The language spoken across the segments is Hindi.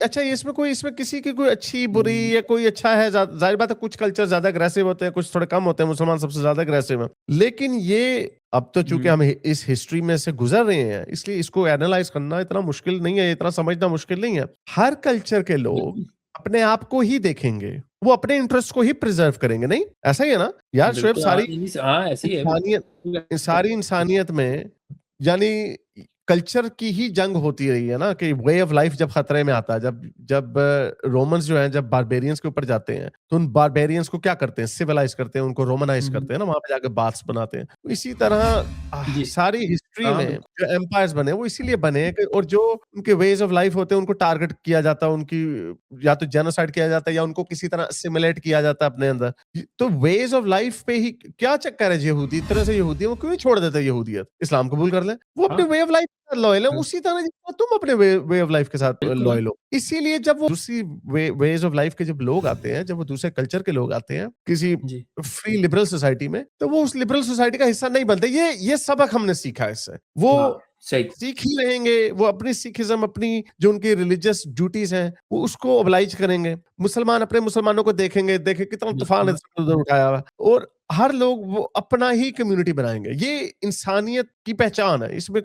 अच्छा, इसमें किसी की कोई अच्छी बुरी या कोई अच्छा है, जाहिर बात है कुछ कल्चर ज्यादा अग्रेसिव होते हैं, कुछ थोड़े कम होते हैं, मुसलमान सबसे ज्यादा अग्रेसिव है, लेकिन ये अब तो चूंकि हम्म, हम इस हिस्ट्री में से गुजर रहे हैं, इसलिए इसको एनालाइज करना इतना मुश्किल नहीं है, इतना समझना मुश्किल नहीं है। हर कल्चर के लोग बिल्कुल अपने आप को ही देखेंगे, वो अपने इंटरेस्ट को ही प्रिजर्व करेंगे, नहीं ऐसा ही है ना यार शुएब? बिल्कुल, हाँ इन्हीं से, हाँ ऐसे ही है इंसानियत बिल्कुल। सारी इंसानियत में, यानी कल्चर की ही जंग होती रही है ना, कि वे ऑफ लाइफ जब खतरे में आता है, जब जब रोमन्स जो हैं जब बारबेरियंस के ऊपर जाते हैं, तो उन बारबेरियंस को क्या करते हैं, सिविलाइज करते हैं, उनको रोमनाइज हम्म, करते हैं ना, वहां पे जाके बाथ्स बनाते हैं। तो इसी तरह जी, सारी हिस्ट्री हाँ में बिल्कुल, जो एम्पायर्स बने वो इसीलिए बने हैं और जो उनके वेज ऑफ लाइफ होते हैं उनको टारगेट किया जाता है, उनकी या तो जेनोसाइड किया जाता है या उनको किसी तरह असिमिलेट किया जाता है अपने अंदर। तो वेज ऑफ लाइफ पे ही क्या चक्कर है यहूदी, इस तरह से यहूदी है, वो क्यों नहीं छोड़ देते यहूदियत, इस्लाम कबूल कर ले, वो अपने हाँ वे ऑफ लाइफ के साथ लॉयल है, हाँ, उसी तरह जितना तुम अपने वे ऑफ लाइफ के साथ बिल्कुल, हाँ लॉयल हो। इसीलिए जब वो दूसरी वेज ऑफ लाइफ के जब लोग आते हैं, जब वो दूसरे कल्चर के लोग आते हैं किसी जी, फ्री लिबरल सोसाइटी में, तो वो उस लिबरल सोसाइटी का हिस्सा नहीं बनते। ये सबक हमने सीखा है इससे। वो हाँ सही, सीख ही रहेंगे, वो अपनी सिखिज्म, अपनी जो उनकी रिलीजियस ड्यूटीज हैं, वो उसको ओब्लाइज करेंगे। मुसलमान अपने मुसलमानों को देखेंगे, देखे कितना तूफान बिल्कुल, है हाँ उधर उठाया हुआ, और हर लोग वो अपना ही कम्युनिटी बनाएंगे। ये इंसानियत की पहचान है, इसमें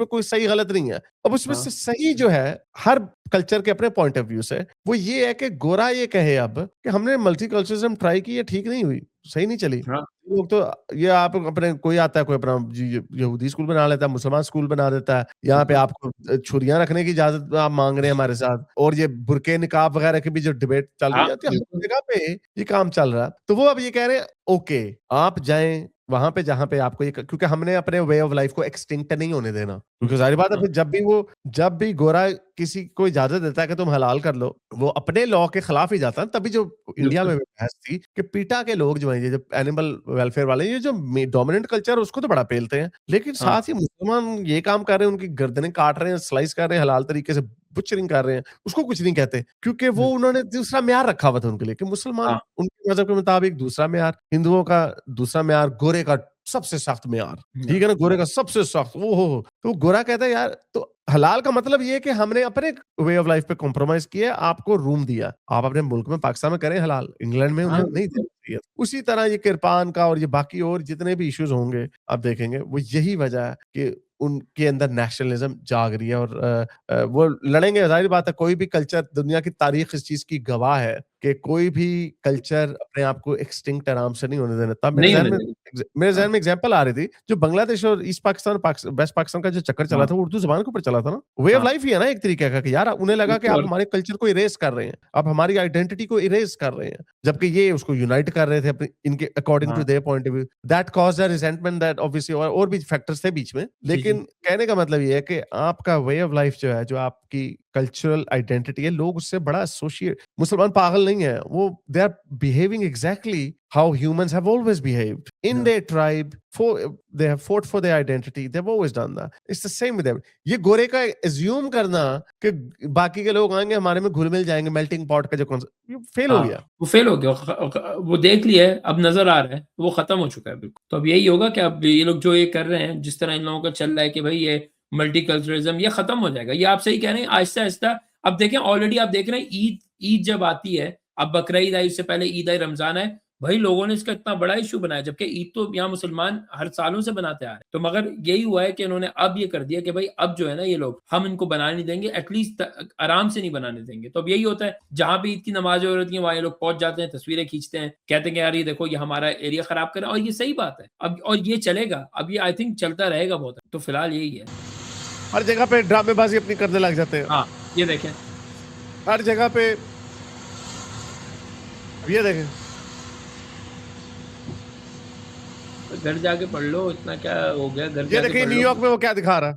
कोई सही गलत नहीं है। अब उसमें से हाँ सही जो है हर कल्चर के अपने पॉइंट ऑफ व्यू से, वो ये है कि गोरा ये कहे अब कि हमने मल्टीकल्चरलिज्म ट्राई की, ये ठीक नहीं हुई, सही नहीं चली। हाँ लोग तो ये आप अपने कोई आता है, कोई अपना यहूदी स्कूल बना लेता है, मुसलमान स्कूल बना देता है, यहाँ पे बिल्कुल, आपको छुरियां रखने की इजाजत आप मांग रहे हैं हमारे साथ, और ये बुरके निकाब वगैरह की भी जो डिबेट चल रही हाँ है, तो हर बिल्कुल, जगह पे ये काम चल रहा है। तो वो अब ये कह रहे हैं ओके, आप जाएं वहां पे जहां पे आपको ये, क्योंकि हमने अपने वे ऑफ लाइफ को एक्सटिंक्ट नहीं होने देना, क्योंकि जाहिर बात है हाँ फिर जब भी गोरा किसी को इजाजत देता है कि तुम हलाल कर लो, वो अपने लॉ के खिलाफ ही जाता है। तभी जो इंडिया बिल्कुल, में बहस थी कि पीटा के लोग जो हैं, ये जो एनिमल वेलफेयर वाले, ये जो डोमिनेंट कल्चर उसको तो बड़ा पेलते हैं, लेकिन हाँ साथ ही मुसलमान ये काम कर रहे हैं, उनकी गर्दनें काट रहे हैं, स्लाइस कर रहे हैं, हलाल तरीके से बुचरिंग कर रहे हैं, उसको कुछ नहीं कहते, क्योंकि वो बिल्कुल, उन्होंने दूसरा म्यार रखा हुआ था उनके लिए, कि मुसलमान हाँ, उनके मजहब के मुताबिक दूसरा म्यार, हिंदुओं का दूसरा म्यार, गोरे का सबसे सख्त म्यार, ठीक है ना, गोरे का सबसे सख्त, वो हो तो गोरा कहता है यार, तो हलाल का मतलब ये है कि हमने अपने वे ऑफ लाइफ पे कॉम्प्रोमाइज किया, आपको रूम दिया, आप अपने मुल्क में पाकिस्तान में करें हलाल, इंग्लैंड में हाँ उन्हें नहीं बिल्कुल, देना चाहिए। उसी तरह ये किरपान का और ये बाकी और जितने भी इश्यूज होंगे आप देखेंगे, वो यही वजह है कि उनके अंदर नेशनलिज्म जाग रही है, और वो लड़ेंगे, जाहिर बात है। कोई भी कल्चर, दुनिया की तारीख इस चीज की गवाह है कि कोई भी कल्चर अपने आप को एक्सटिंक्ट आराम से नहीं होने देना। तब नहीं होने देंगे, मेरे हाँ जहन में एग्जांपल आ रही थी, जो बांग्लादेश और ईस्ट पाकिस्तान और वेस्ट पाकिस्तान का जो चक्कर चला हाँ था, वो उर्दू जबान के ऊपर चला था ना। वे ऑफ हाँ लाइफ ही है ना एक तरीके का, कि यार उन्हें लगा कि बिल्कुल, आप और हमारे कल्चर को इरेज कर रहे हैं, आप हमारी आइडेंटिटी को इरेज कर रहे हैं, जबकि ये उसको यूनाइट कर रहे थे अपने, इनके अकॉर्डिंग टू हाँ their point of view. That caused a resentment, that obviously, और भी फैक्टर्स थे बीच में, जी जी, लेकिन कहने का मतलब ये है कि आपका वे ऑफ लाइफ जो है, जो आपकी कल्चरल आइडेंटिटी है, लोग उससे बड़ा एसोसिएट, मुसलमान पागल नहीं है, वो they are behaving exactly how humans have always behaved in हाँ their tribe, for they have fought for their identity, they have always done that, it's the same with them. ये गोरे का एज्यूम करना कि बाकी के लोग आएंगे हमारे में घुल मिल जाएंगे, मेल्टिंग पॉट का जो कॉन्सेप्ट, ये फेल हो हाँ, गया। वो फेल हो गया, वो देख लिया है, अब नज़र आ रहा है, वो खत्म हो चुका है बिल्कुल। तो अब यही होगा कि अब ये लोग जो ये कर रहे हैं, जिस तरह इन लोगों का चल रहा है कि भई ये मल्टीकल्चरलिज़्म ये खत्म हो जाएगा। ये आप सही कह रहे हैं, आहिस्ता-आहिस्ता अब देखें ऑलरेडी आप देख रहे हैं ईद ईद जब आती है, अब बकरा-ईद आई, उससे पहले ईद आई, रमज़ान आए, भई लोगों ने इसका इतना बड़ा इश्यू बनाया, जबकि ईद तो यहाँ मुसलमान हर सालों से बनाते आ रहे हैं। तो मगर यही हुआ है कि इन्होंने अब ये कर दिया कि भई अब जो है ना ये लोग, हम इनको बनाने नहीं देंगे, एटलीस्ट आराम से नहीं बनाने देंगे। तो अब यही होता है, जहाँ भी ईद की नमाज़ें हो रही हैं, वहाँ ये लोग पहुँच जाते हैं, तस्वीरें खींचते हैं, कहते हैं कि यार ये देखो ये हमारा एरिया खराब कर रहा है, और ये सही बात है। अब और ये चलेगा, अब ये आई थिंक चलता रहेगा बहुत। तो फिलहाल यही है। हर जगह पे ड्रामेबाजी अपनी करने लग जाते हैं, हाँ, ये देखें। हर जगह पे। अब ये देखें, घर जाके पढ़ लो, इतना क्या हो गया, घर ये जाके देखिए पढ़ लो। न्यूयॉर्क में वो क्या दिखा रहा है,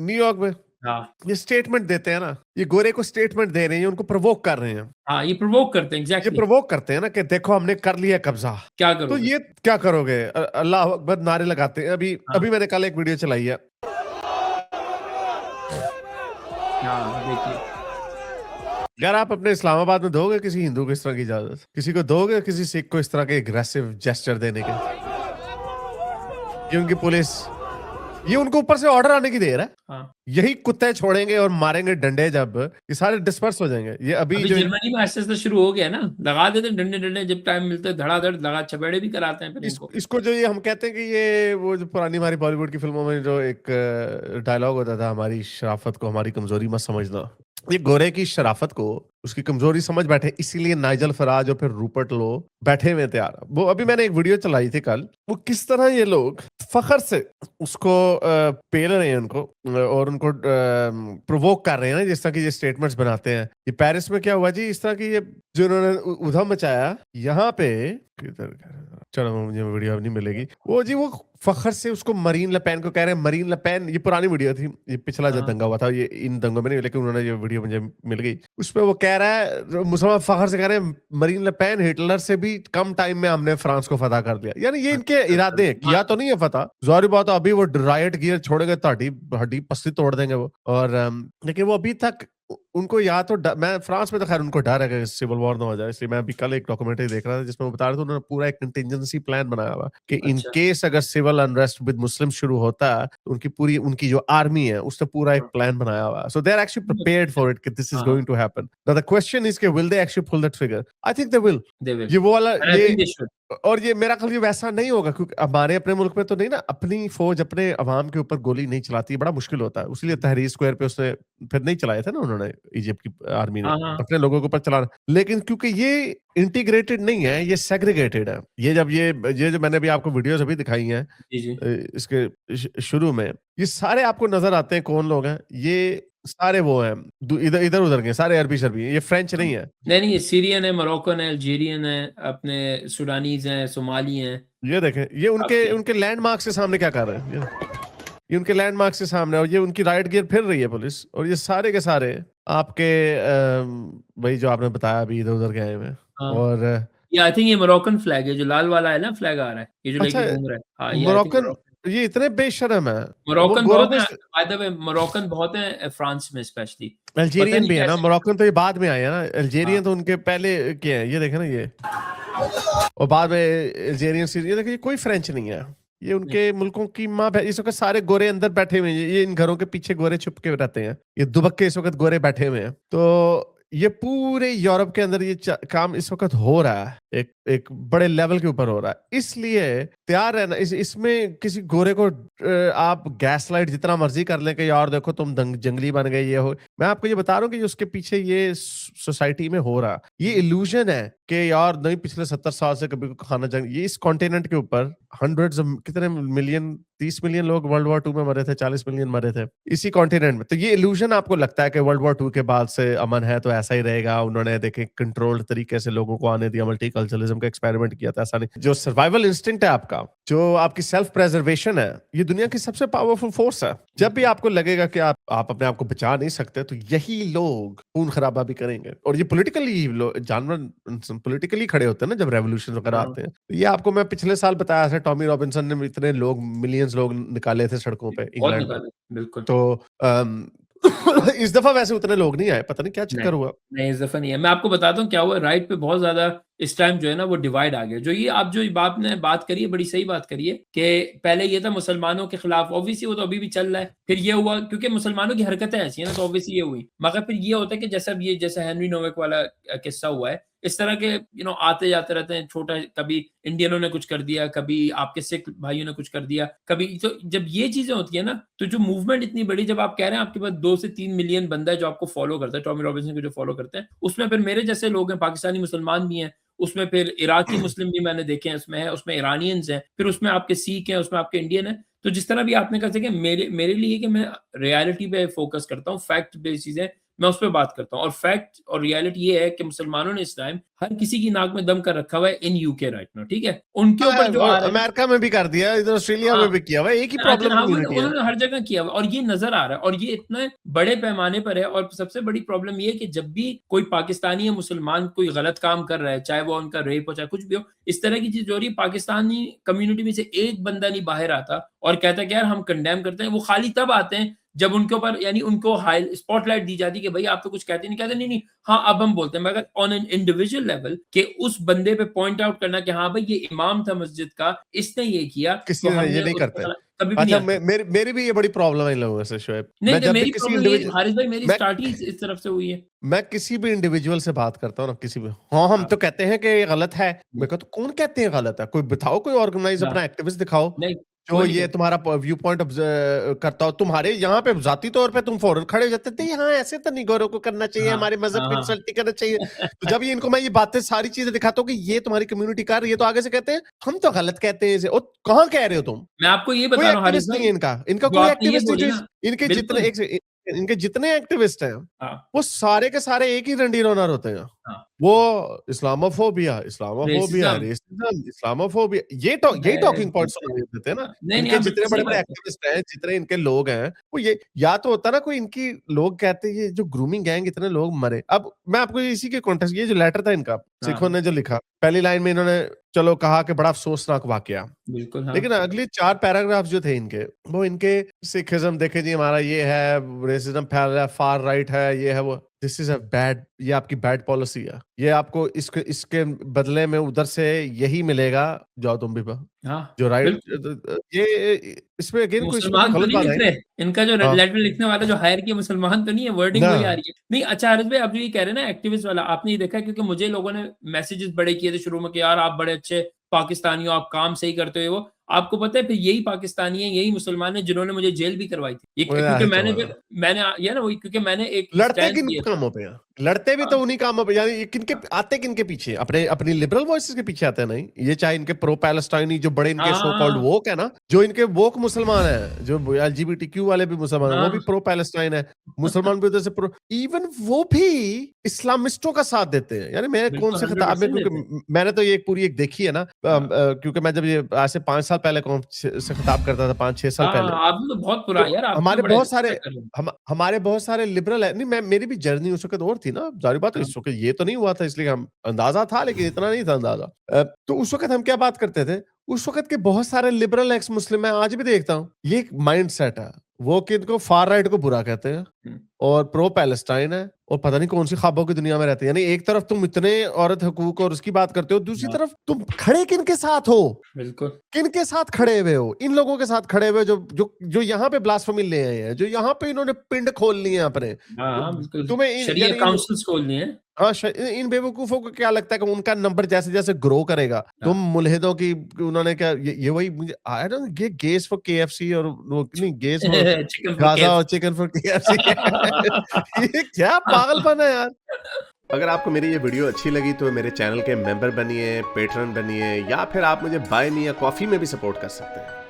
न्यूयॉर्क में हाँ, ये स्टेटमेंट देते हैं ना, ये गोरे को स्टेटमेंट दे रहे हैं, उनको प्रोवोक कर रहे हैं, हाँ, ये प्रोवोक करते हैं ये एग्ज़ैक्टली। प्रोवोक करते हैं ना कि देखो हमने कर लिया कब्जा। क्या तो करोगे? ये क्या करोगे, अल्लाह अकबर नारे लगाते हैं। अभी हाँ, अभी मैंने कल एक वीडियो चलाई है, हाँ, देखिए। यार आप अपने इस्लामाबाद में दोगे किसी हिंदू को इस तरह की इजाजत, किसी को दोगे किसी सिख को इस तरह के एग्रेसिव जेस्चर देने के? ये उनकी पुलिस, ये उनको ऊपर से ऑर्डर आने की देर है। हाँ। यही कुत्ते छोड़ेंगे और मारेंगे डंडे जब, ये सारे डिस्पर्स हो जाएंगे। ये अभी अभी जो जर्मनी में आहिस्ता-आहिस्ता शुरू हो गया ना, लगा देते हैं डंडे-डंडे, जब टाइम मिलता है धड़ाधड़ लगा चपेड़े भी कराते हैं फिर इनको। इसको जो ये हम कहते हैं कि ये वो जो पुरानी हमारी बॉलीवुड की फिल्मों में जो एक डायलॉग होता था, हमारी शराफत को हमारी कमजोरी मत समझना। ये गोरे की शराफत को उसकी कमजोरी समझ बैठे, इसीलिए नाइजल फराज और फिर रूपर्ट लो बैठे हुए थे यार। वो अभी मैंने एक वीडियो चलाई थी कल, वो किस तरह ये लोग फखर से उसको पेल रहे हैं उनको, और उनको प्रोवोक कर रहे हैं ना, जिस तरह की ये स्टेटमेंट्स बनाते हैं। ये पेरिस में क्या हुआ जी, इस तरह की ये जो इन्होंने उधम मचाया यहाँ पे, चलो मुझे वीडियो अब नहीं मिलेगी, वो जी वो फखर से उसको मरीन लपेन को कह रहे हैं, मरीन लपेन। ये पुरानी वीडियो थी, ये पिछला जो हाँ। दंगा हुआ था, ये इन दंगों में नहीं, लेकिन उन्होंने ये वीडियो मुझे मिल गई। उसमें वो कह रहा है, मुसलमान फखर से कह रहे हैं, मरीन लपेन हिटलर से भी कम टाइम में हमने फ्रांस को फतह कर दिया। यानी ये इनके इरादे हैं, किया तो नहीं है फतह, ज़ाहिर बात है अभी वो राइट गियर छोड़ेंगे तो हड्डी पस्ती तोड़ देंगे वो। और लेकिन वो अभी तक उनको या तो मैं फ्रांस में तो खैर उनको डर है कि सिविल वॉर ना हो जाए, इसलिए मैं अभी कल एक डॉक्यूमेंट्री देख रहा था जिसमें वो बता रहे थे उन्होंने पूरा एक कंटिजेंसी प्लान बनाया हुआ कि इन अच्छा। केस अगर सिविल अनरेस्ट विद मुस्लिम शुरू होता है तो उनकी जो आर्मी है उसने पूरा एक प्लान बनाया हुआ है। So they are actually prepared for it कि दिस इज हाँ, going to happen. Now the question is कि will they actually pull that trigger? I think they will. they will ये वो वाला and I think they should। और ये मेरा ख्याल ये वैसा नहीं होगा, क्योंकि हमारे अपने मुल्क में तो नहीं ना, अपनी फौज अपने अवाम के ऊपर गोली नहीं चलाती, बड़ा मुश्किल होता है। इसलिए तहरीर स्क्वायर पे उसने फिर नहीं चलाए थे ना उन्होंने, इजिप्ट की आर्मी ने हाँ, हाँ। अपने लोगों के ऊपर चलाना। लेकिन क्योंकि ये इंटीग्रेटेड नहीं है, ये सेग्रीगेटेड है। ये जब ये जो मैंने अभी आपको वीडियोस अभी दिखाई हैं जी, जी। इसके शुरू में, ये सारे आपको नजर आते हैं कौन लोग हैं। ये सारे वो हैं इधर इधर उधर के, सारे अरबी शरबी हैं, ये फ्रेंच नहीं है। नहीं, ये सीरियन है, मोरक्कन है, अल्जीरियन है, अपने सुडानीज हैं, सोमाली हैं। ये देखें, ये उनके काफी है। उनके लैंडमार्क के सामने क्या कर रहे हैं, ये उनके लैंडमार्क के सामने, और ये उनकी राइट गियर फिर रही है पुलिस, और ये सारे के सारे आपके वही जो आपने बताया अभी इधर उधर के आए हुए हैं। हाँ। और ये आई थिंक ये मोरक्कन फ्लैग है, जो लाल वाला है ना फ्लैग आ रहा है, ये जो अच्छा, लेके घूम रहा है। हाँ, ये आई थिंक मोरक्कन, मोरक्कन। ये इतने बेशर्म है। वो मोरक्कन गोरों बहुत में हैं, बाय द वे मोरक्कन बहुत हैं फ्रांस में स्पेशली। पता अल्जीरियन नहीं भी है ना, कैसे। मोरक्कन तो ये बाद में आए हैं ना, हाँ। अल्जीरियन तो उनके पहले के हैं। ये देखे ना ये, और बाद में अल्जीरियन सीरियन, देखिए कोई फ्रेंच नहीं है। ये नहीं। उनके मुल्कों की माँ इस वक्त सारे गोरे अंदर बैठे हुए हैं, ये इन घरों के पीछे गोरे छुप के रहते हैं, ये दुबक के इस वक्त गोरे बैठे हुए हैं। तो ये पूरे यूरोप के अंदर ये काम इस वक्त हो रहा है, एक बड़े लेवल के ऊपर हो रहा है। इसलिए तैयार रहना, इसमें किसी गोरे को आप गैसलाइट जितना मर्जी कर लें कि यार देखो तुम जंगली बन गए, ये हो। मैं आपको ये बता रहा हूँ कि उसके पीछे ये सोसाइटी में हो रहा, ये इल्यूजन है कि यार नहीं पिछले 70 साल से कभी खाना जंग, ये इस कॉन्टिनेंट के ऊपर हंड्रेड्स कितने मिलियन, 30 मिलियन लोग वर्ल्ड वॉर 2 में मरे थे, 40 मिलियन मरे थे इसी कॉन्टिनेंट में। तो ये इल्यूजन आपको लगता है कि वर्ल्ड वॉर 2 के बाद से अमन है तो ऐसा ही रहेगा, उन्होंने देखे कंट्रोल्ड तरीके से लोगों को आने दिया, मल्टीकल्चरलिज्म का एक्सपेरिमेंट किया था, ऐसा नहीं। जो सर्वाइवल इंस्टिंक्ट है आपका, जो आपकी सेल्फ प्रेजर्वेशन है, ये दुनिया की सबसे पावरफुल फोर्स है। जब भी आपको लगेगा कि आप अपने आप को बचा नहीं सकते, तो यही लोग खून खराबा भी करेंगे। और ये पॉलिटिकली जानवर पॉलिटिकली खड़े होते हैं ना जब रेवोल्यूशन वगैरह आते हैं। ये आपको मैं पिछले साल बताया था, टॉमी रॉबिन्सन ने इतने लोग, मिलियंस लोग निकाले थे सड़कों पे बहुत इंग्लैंड में। निकाले, बिल्कुल। तो इस दफा वैसे उतने लोग नहीं आए, पता नहीं क्या चक्कर हुआ। नहीं, इस दफ़ा नहीं है। मैं आपको बताता हूँ क्या हुआ, राइट पे बहुत ज़्यादा इस टाइम जो है ना वो डिवाइड आ गया। जो ये आप जो आपने बात करी है, बड़ी सही बात करी है कि पहले ये था मुसलमानों के खिलाफ, ऑब्वियसली वो तो अभी भी चल रहा है। फिर ये हुआ क्योंकि मुसलमानों की हरकतें ऐसी हैं ना, तो ऑब्वियसली ये हुई। मगर फिर ये होता है कि जैसे हेनरी नोवेक वाला किस्सा हुआ है, इस तरह के आते जाते रहते हैं। छोटा कभी इंडियनों ने कुछ कर दिया, कभी आपके सिख भाइयों ने कुछ कर दिया, कभी तो जब ये चीजें होती है ना, तो जो मूवमेंट इतनी बड़ी, जब आप कह रहे हैं आपके पास 2 से 3 मिलियन बंदा है जो आपको फॉलो करता है, टॉमी रॉबिन्सन को जो फॉलो करते हैं, उसमें फिर मेरे जैसे लोग हैं, पाकिस्तानी मुसलमान भी हैं, उसमें फिर इराकी मुस्लिम भी मैंने देखे हैं, उसमें ईरानियंस हैं, फिर उसमें आपके सिख हैं, उसमें आपके इंडियन हैं। तो जिस तरह भी आपने कहा कि मेरे लिए कि मैं रियलिटी पे फोकस करता हूँ, फैक्ट बेस्ड चीजें मैं उस पर बात करता हूँ। और फैक्ट और रियलिटी ये है कि मुसलमानों ने इस टाइम हर किसी की नाक में दम कर रखा हुआ है इन यूके राइट नाउ, ठीक है? उनके ऊपर जो आ रहा है, अमेरिका में भी कर दिया, इधर ऑस्ट्रेलिया में भी किया हुआ, एक ही प्रॉब्लम हाँ, कम्युनिटी है। उन्होंने हर जगह किया हुआ और ये नजर आ रहा है, और ये इतने बड़े पैमाने पर है। और सबसे बड़ी प्रॉब्लम ये है कि जब भी कोई पाकिस्तानी या मुसलमान कोई गलत काम कर रहा है, चाहे वो उनका रेप हो, चाहे कुछ भी हो, इस तरह की चीज हो रही है, पाकिस्तानी कम्युनिटी में से एक बंदा नहीं बाहर आता और कहता है कि यार हम कंडेम करते हैं। वो खाली तब आते हैं जब उनके ऊपर यानी उनको हाई स्पॉटलाइट दी जाती है कि भाई आप तो कुछ कहते नहीं, कहते नहीं, नहीं, हाँ, अब हम बोलते हैं। मगर ऑन एन इंडिविजुअल लेवल कि उस बंदे पे पॉइंट आउट करना कि हाँ भाई ये इमाम था मस्जिद का, इसने ये किया, किसी तो ने ये हमने नहीं उस करते। पर कभी भी नहीं अच्छा, आते। मेरी भी ये बड़ी प्रॉब्लम है इन लोगों से शोएब। नहीं, मैं नहीं, जब भी मेरी किसी प्रॉब्लम ये इंडिविजुअल हारिस भाई मेरी मैं स्टार्ट ही इस तरफ से हुई है। मैं किसी भी इंडिविजुअल से बात करता हूँ ना, किसी भी, हाँ, हम हाँ, तो कहते हैं कि ये गलत है। हुँ, मैं कहता हूँ कौन कहते हैं गलत है? कोई बताओ, कोई ऑर्गेनाइज़ हाँ, अपना एक्टिविस्ट दिखाओ, नहीं, जो कोई नहीं ये कहता। तुम्हारा व्यू पॉइंट करता हो। तुम्हारे यहाँ पे ज़ाती तौर पे तुम फौरन खड़े हो जाते थे, हाँ, ऐसे तो नहीं गोरों को करना चाहिए, हाँ, हमारे मज़हब हाँ, की हाँ। इंसल्ट नहीं करना चाहिए। तो जब ये इनको मैं ये बातें सारी चीज़ें दिखाता हूँ कि ये तुम्हारी कम्युनिटी कर रही है, तो आगे से कहते हैं, हम तो गलत कहते हैं इसे। ओ, कहाँ कह रहे हो तुम? मैं आपको ये कोई बता रहा हूँ हारिस एक्टिविस्ट नहीं भाई, है इनका जो कोई आपने ये एक्टिविस्ट नहीं, बोली जो ना, इनके जितने बिल्कुल, इनके जितने एक्टिविस्ट हैं, हाँ, वो सारे के सारे एक ही डंडी रोनर होते हैं। हाँ, वो इस्लामोफोबिया, रेसिज़्म, रेसिज्म, इस्लामोफोबिया, यही मैं टॉकिंग पॉइंट्स सुनाई देते हैं ना। नहीं, नहीं, इनके आप बिल्कुल जितने सही बड़े-बड़े बात कर एक्टिविस्ट हैं, जितने इनके लोग हैं, वो ये या तो होता है ना, कोई इनकी लोग कहते हैं ये जो ग्रूमिंग गैंग इतने लोग मरे। अब मैं आपको इसी के कॉन्टेक्स्ट, ये जो लेटर था इनका, हाँ, सिखों ने जो लिखा, पहली लाइन में इन्होंने चलो कहा कि बड़ा अफ़सोसनाक वाकया। बिल्कुल, हाँ, लेकिन अगले 4 पैराग्राफ जो थे इनके, वो इनके सिखिज़्म देखे जी, हमारा ये है, रेसिज़्म फैल रहा है, फार राइट है, ये है, वो। दिस इज़ अ बैड, ये आपकी बैड पॉलिसी है। ये आपको इसके इसके बदले में उधर से यही मिलेगा, जाओ तुम भी हाँ, जो राइट बिल्कुल। ये इसमें अगेन कोई इसमें कोई मुसलमान तो गलत नहीं बात लिख है रहे, इनका जो हाँ, लेटर लिखने वाला जो हायर किया मुसलमान तो नहीं है, वर्डिंग ना, वही आ रही है। नहीं, अच्छा हारिस भाई, आप जो ये कह रहे हैं ना एक्टिविस्ट वाला, आपने ये देखा है क्योंकि मुझे लोगों ने मैसेजेस बड़े किए थे शुरू में कि यार आप बड़े अच्छे पाकिस्तानी हो, आप काम सही करते हो, वो। आपको पता है फिर यही पाकिस्तानी है, यही मुसलमान है जिन्होंने मुझे जेल भी करवाई थी। ये क्योंकि वही तो मैंने है। फिर मैंने ये ना वही क्योंकि मैंने एक लड़ते स्टैंड किन लिया था। कामों पे हैं? लड़ते भी हाँ, तो उन्हीं कामों पे, यानी ये किनके आते किनके पीछे? अपने अपनी लिबरल वॉइसेस के पीछे आते हैं, नहीं? ये चाहे इनके प्रो पैलेस्टाइनी जो बड़े इनके सो कॉल्ड हाँ, वोक है ना, जो इनके वोक मुसलमान हैं, जो एलजीबीटीक्यू वाले भी मुसलमान हैं, वो भी हाँ, प्रो पैलेस्टाइन है। मुसलमान भी उधर से प्रो, इवन वो भी इस्लामिस्टों का साथ देते हैं। यानी मैं कौन बिल्कुल से खिताब में, 100% क्योंकि देते हैं। मैंने तो ये एक पूरी एक देखी है ना, हाँ, क्योंकि मैं जब ये आज से 5 साल पहले कौन से खिताब करता था, 5-6 साल हाँ, पहले। हाँ, आपने तो बहुत तो पुराना यार, आप तो हमारे बड़े बहुत अच्छा सारे कर रहे हो। हमारे बहुत सारे लिबरल है नहीं, मैं मेरी भी जर्नी उस वक़्त और थी ना, ज़ाहिर बात है, हाँ, इस वक़्त ये तो नहीं हुआ था, इसलिए हम अंदाज़ा था, लेकिन इतना नहीं था अंदाज़ा। तो उस वक़्त हम क्या बात करते थे, उस वक़्त के बहुत सारे लिबरल एक्स मुस्लिम मैं आज भी देखता हूँ, ये एक माइंडसेट है, वो कि इनको फार राइट को बुरा कहते हैं हुँ, और प्रो पैलेस्टाइन है और पता नहीं कौन-सी ख्वाबों की दुनिया में रहते हैं। यानी एक तरफ तुम इतने औरत हकूक और उसकी बात करते हो, दूसरी हाँ, तरफ तुम खड़े किनके साथ हो? बिल्कुल। किनके साथ खड़े हुए हो? इन लोगों के साथ खड़े हुए जो यहाँ पे ब्लास्फेमी ले आए हैं, जो यहाँ पे इन्होंने पिंड खोल लिए हैं अपने। हाँ, हाँ, बिल्कुल। तुम्हें इन शरिया यानी इन काउंसिल्स खोलनी है। हाँ, इन बेवकूफ़ों को क्या लगता है कि उनका नंबर जैसे-जैसे ग्रो करेगा, तुम हाँ। मुल्हिदों की उन्होंने क्या ये वही मुझे I don't get gays for KFC और वो नहीं gays for chicken for Gaza और केएफसी। Chicken for KFC. ये क्या पागलपन है यार। अगर आपको मेरी ये वीडियो अच्छी लगी तो मेरे चैनल के मेंबर बनिए, पेट्रन बनिए, या फिर आप मुझे बाय मी या कॉफ़ी में भी सपोर्ट कर सकते हैं।